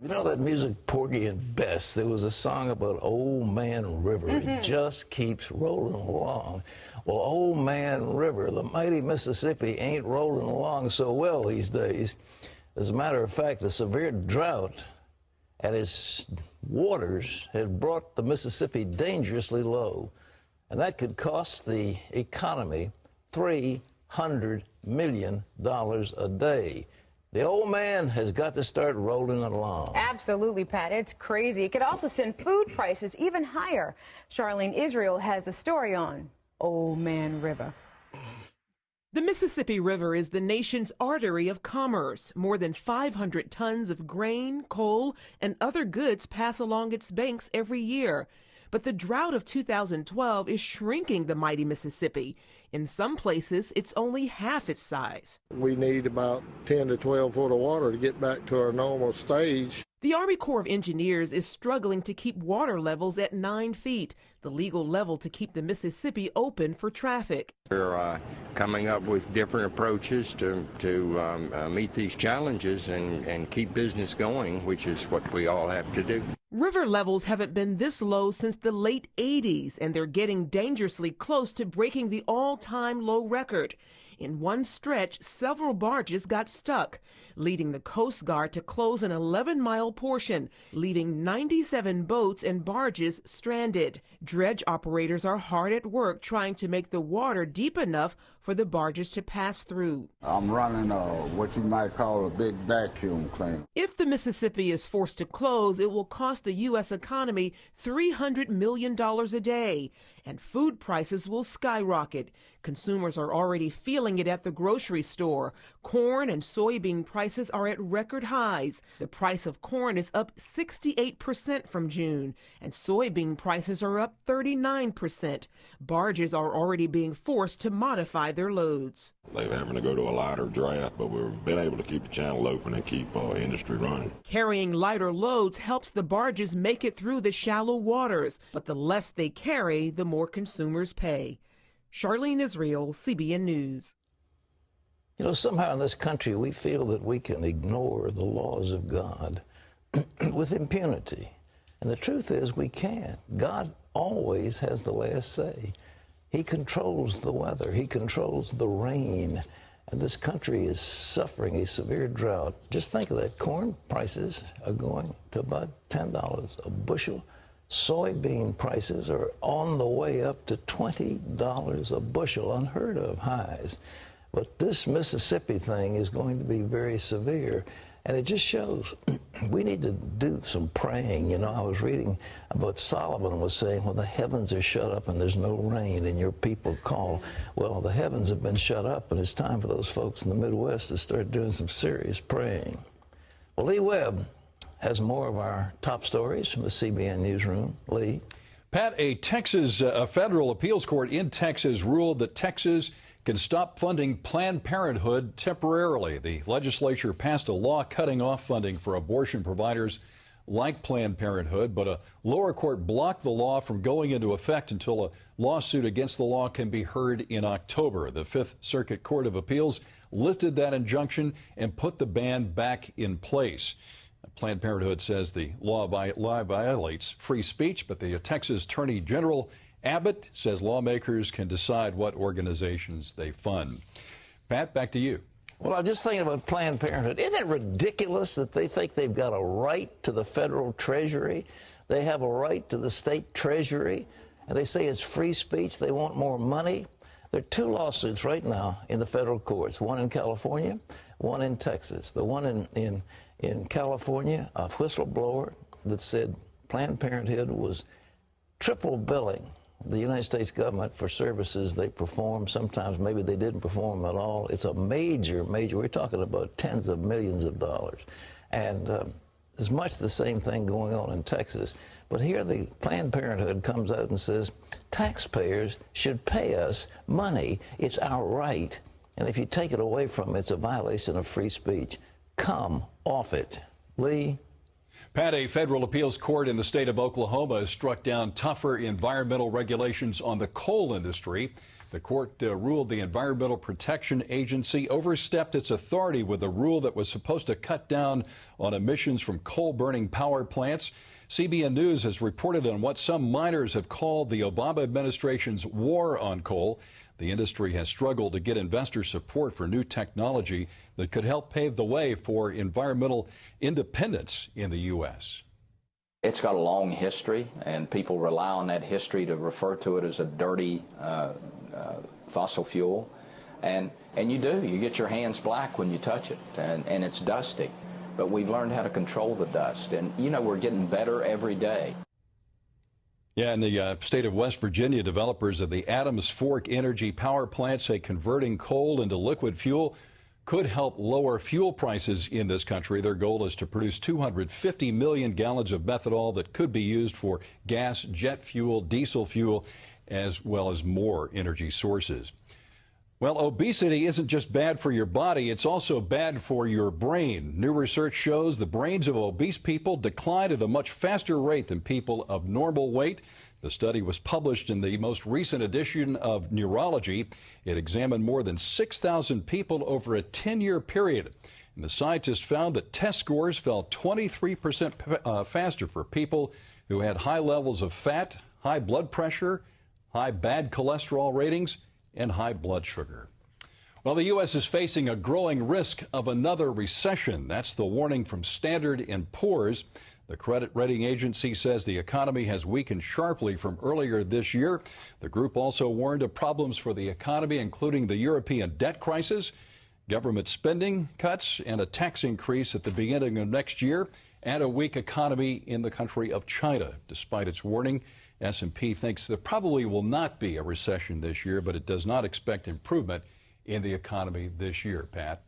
You know that music, Porgy and Bess? There was a song about Old Man River. It just keeps rolling along. Well, Old Man River, the mighty Mississippi, ain't rolling along so well these days. As a matter of fact, the severe drought at its waters had brought the Mississippi dangerously low. And that could cost the economy $300 million a day. The old man has got to start rolling it along. Absolutely, Pat. It's crazy. It could also send food prices even higher. Charlene Israel has a story on Old Man River. The Mississippi River is the nation's artery of commerce. More than 500 tons of grain, coal, and other goods pass along its banks every year. But the drought of 2012 is shrinking the mighty Mississippi. In some places, it's only half its size. We need about 10 to 12 foot of water to get back to our normal stage. The Army Corps of Engineers is struggling to keep water levels at 9 feet, the legal level to keep the Mississippi open for traffic. We're coming up with different approaches to meet these challenges and keep business going, which is what we all have to do. River levels haven't been this low since the late 80s, and they're getting dangerously close to breaking the all-time low record. In one stretch, several barges got stuck, leading the Coast Guard to close an 11-mile portion, leaving 97 boats and barges stranded. Dredge operators are hard at work trying to make the water deep enough for the barges to pass through. I'm running what you might call a big vacuum cleaner. If the Mississippi is forced to close, it will cost the U.S. economy $300 million a day, and food prices will skyrocket. Consumers are already feeling it at the grocery store. Corn and soybean prices are at record highs. The price of corn is up 68% from June, and soybean prices are up 39%. Barges are already being forced to modify their loads. They're having to go to a lighter draft, but we've been able to keep the channel open and keep industry running. Carrying lighter loads helps the barges make it through the shallow waters, but the less they carry, the more consumers pay. Charlene Israel, CBN News. You know, somehow in this country we feel that we can ignore the laws of God with impunity. And the truth is we can't. God always has the last say. He controls the weather. He controls the rain. And this country is suffering a severe drought. Just think of that. Corn prices are going to about $10 a bushel. Soybean prices are on the way up to $20 a bushel, unheard of highs. But this Mississippi thing is going to be very severe. And it just shows we need to do some praying. You know, I was reading about Solomon was saying, well, the heavens are shut up and there's no rain and your people call. Well, the heavens have been shut up and it's time for those folks in the Midwest to start doing some serious praying. Well, Lee Webb has more of our top stories from the CBN newsroom. Lee. Pat, a federal appeals court in Texas ruled that Texas can stop funding Planned Parenthood temporarily. The legislature passed a law cutting off funding for abortion providers like Planned Parenthood, but a lower court blocked the law from going into effect until a lawsuit against the law can be heard in October. The Fifth Circuit Court of Appeals lifted that injunction and put the ban back in place. Planned Parenthood says the law violates free speech, but the Texas Attorney General Abbott says lawmakers can decide what organizations they fund. Pat, back to you. Well, I'm just thinking about Planned Parenthood. Isn't it ridiculous that they think they've got a right to the federal treasury? They have a right to the state treasury, and they say it's free speech. They want more money. There are two lawsuits right now in the federal courts, one in California, one in Texas. The one in California, a whistleblower that said Planned Parenthood was triple billing the United States government for services they perform. Sometimes maybe they didn't perform at all. It's a major, we're talking about tens of millions of dollars. And there's much the same thing going on in Texas. But here the Planned Parenthood comes out and says, taxpayers should pay us money. It's our right. And if you take it away from them, it's a violation of free speech. Come off it. Lee? Pat, a federal appeals court in the state of Oklahoma has struck down tougher environmental regulations on the coal industry. The court ruled the Environmental Protection Agency overstepped its authority with a rule that was supposed to cut down on emissions from coal-burning power plants. CBN News has reported on what some miners have called the Obama administration's war on coal. The industry has struggled to get investor support for new technology that could help pave the way for environmental independence in the U.S. It's got a long history, and people rely on that history to refer to it as a dirty fossil fuel. And you get your hands black when you touch it, and it's dusty. But we've learned how to control the dust, and we're getting better every day. Yeah, in the state of West Virginia, developers of the Adams Fork Energy Power Plant say converting coal into liquid fuel could help lower fuel prices in this country. Their goal is to produce 250 million gallons of methanol that could be used for gas, jet fuel, diesel fuel, as well as more energy sources. Well, obesity isn't just bad for your body, it's also bad for your brain. New research shows the brains of obese people decline at a much faster rate than people of normal weight. The study was published in the most recent edition of Neurology. It examined more than 6,000 people over a 10-year period. And the scientists found that test scores fell 23% faster for people who had high levels of fat, high blood pressure, high bad cholesterol ratings, and high blood sugar. Well, the U.S. is facing a growing risk of another recession. That's the warning from Standard & Poor's. The credit rating agency says the economy has weakened sharply from earlier this year. The group also warned of problems for the economy, including the European debt crisis, government spending cuts, and a tax increase at the beginning of next year, and a weak economy in the country of China. Despite its warning, S&P thinks there probably will not be a recession this year, but it does not expect improvement in the economy this year. Pat?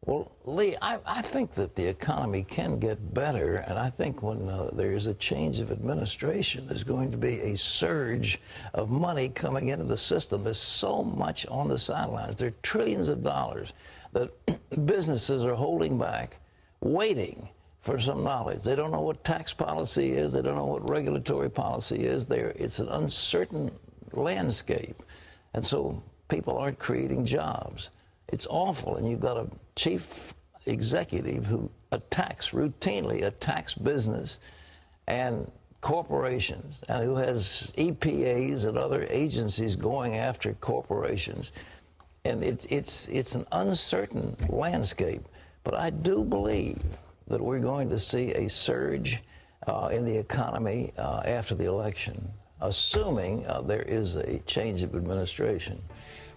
Well, Lee, I think that the economy can get better, and I think when there is a change of administration, there's going to be a surge of money coming into the system. There's so much on the sidelines. There are trillions of dollars that businesses are holding back, waiting for some knowledge. They don't know what tax policy is. They don't know what regulatory policy is. It's an uncertain landscape. And so people aren't creating jobs. It's awful. And you've got a chief executive who routinely attacks business and corporations, and who has EPAs and other agencies going after corporations. And it's an uncertain landscape. But I do believe that we're going to see a surge in the economy after the election, assuming there is a change of administration.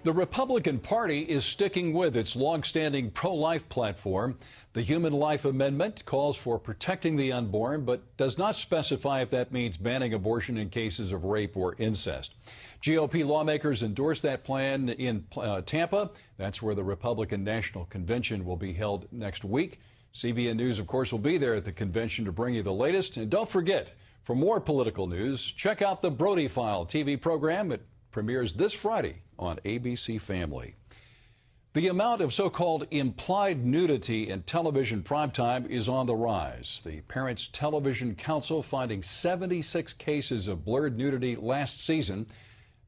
The Republican Party is sticking with its longstanding pro-life platform. The Human Life Amendment calls for protecting the unborn, but does not specify if that means banning abortion in cases of rape or incest. GOP lawmakers endorsed that plan in Tampa. That's where the Republican National Convention will be held next week. CBN News, of course, will be there at the convention to bring you the latest. And don't forget, for more political news, check out the Brody File TV program. It premieres this Friday on ABC Family. The amount of so-called implied nudity in television primetime is on the rise. The Parents Television Council finding 76 cases of blurred nudity last season.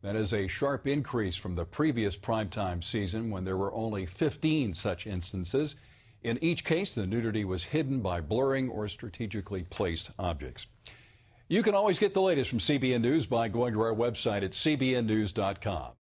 That is a sharp increase from the previous primetime season when there were only 15 such instances. In each case, the nudity was hidden by blurring or strategically placed objects. You can always get the latest from CBN News by going to our website at cbnnews.com.